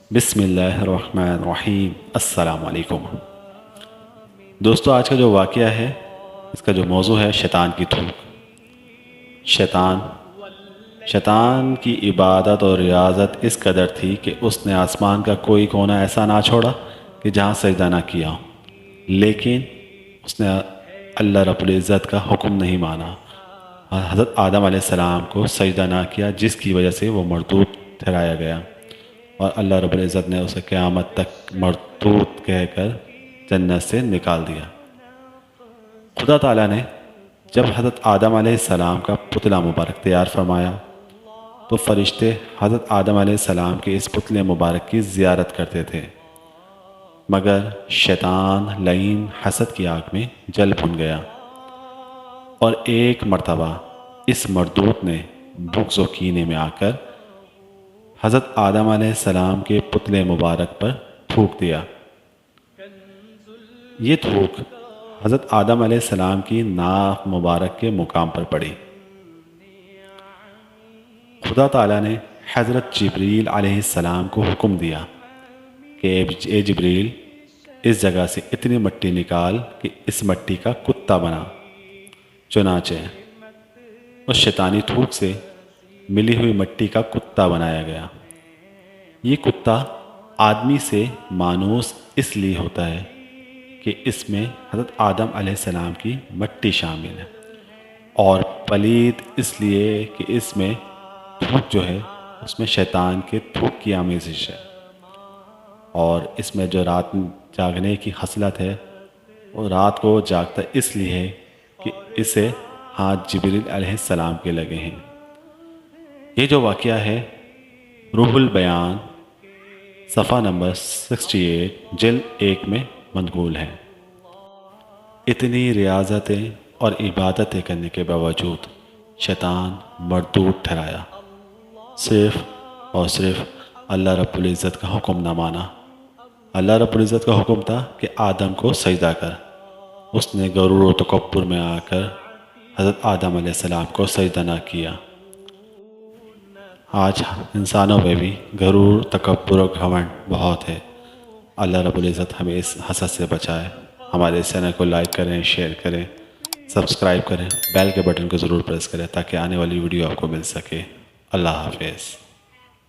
بسم اللہ الرحمن الرحیم۔ السلام علیکم دوستو، آج کا جو واقعہ ہے اس کا جو موضوع ہے شیطان کی تھوک۔ شیطان کی عبادت اور ریاضت اس قدر تھی کہ اس نے آسمان کا کوئی کونا ایسا نہ چھوڑا کہ جہاں سجدہ نہ کیا ہو، لیکن اس نے اللہ رب العزت کا حکم نہیں مانا، حضرت آدم علیہ السلام کو سجدہ نہ کیا، جس کی وجہ سے وہ مردود ٹھہرایا گیا، اور اللہ رب العزت نے اسے قیامت تک مردود کہہ کر جنت سے نکال دیا۔ خدا تعالیٰ نے جب حضرت آدم علیہ السلام کا پتلا مبارک تیار فرمایا تو فرشتے حضرت آدم علیہ السلام کے اس پتلے مبارک کی زیارت کرتے تھے، مگر شیطان لعین حسد کی آگ میں جل بھن گیا، اور ایک مرتبہ اس مردود نے بغض و کینے میں آ کر حضرت آدم علیہ السلام کے پتلے مبارک پر تھوک دیا۔ یہ تھوک حضرت آدم علیہ السلام کی ناک مبارک کے مقام پر پڑی۔ خدا تعالیٰ نے حضرت جبریل علیہ السلام کو حکم دیا کہ اے جبریل، اس جگہ سے اتنی مٹی نکال کہ اس مٹی کا کتا بنا۔ چنانچہ اس شیطانی تھوک سے ملی ہوئی مٹی کا کتا بنایا گیا۔ یہ کتا آدمی سے مانوس اس لیے ہوتا ہے کہ اس میں حضرت آدم علیہ السلام کی مٹی شامل ہے، اور پلید اس لیے کہ اس میں تھوک جو ہے اس میں شیطان کے تھوک کی آمیزش ہے، اور اس میں جو رات جاگنے کی خصلت ہے وہ رات کو جاگتا اس لیے ہے کہ اسے ہاتھ جبریل علیہ السلام کے لگے ہیں۔ یہ جو واقعہ ہے روح البیان صفحہ نمبر 68 جلد 1 میں منقول ہے۔ اتنی ریاضتیں اور عبادتیں کرنے کے باوجود شیطان مردود ٹھہرایا، صرف اور صرف اللہ رب العزت کا حکم نہ مانا۔ اللہ رب العزت کا حکم تھا کہ آدم کو سجدہ کر، اس نے غرور و تکبر میں آ کر حضرت آدم علیہ السلام کو سجدہ نہ کیا۔ آج انسانوں میں بھی غرور، تکبر و گھمنڈ بہت ہے۔ اللہ رب العزت ہمیں اس حسد سے بچائے۔ ہمارے اس چینل کو لائک کریں، شیئر کریں، سبسکرائب کریں، بیل کے بٹن کو ضرور پریس کریں تاکہ آنے والی ویڈیو آپ کو مل سکے۔ اللہ حافظ۔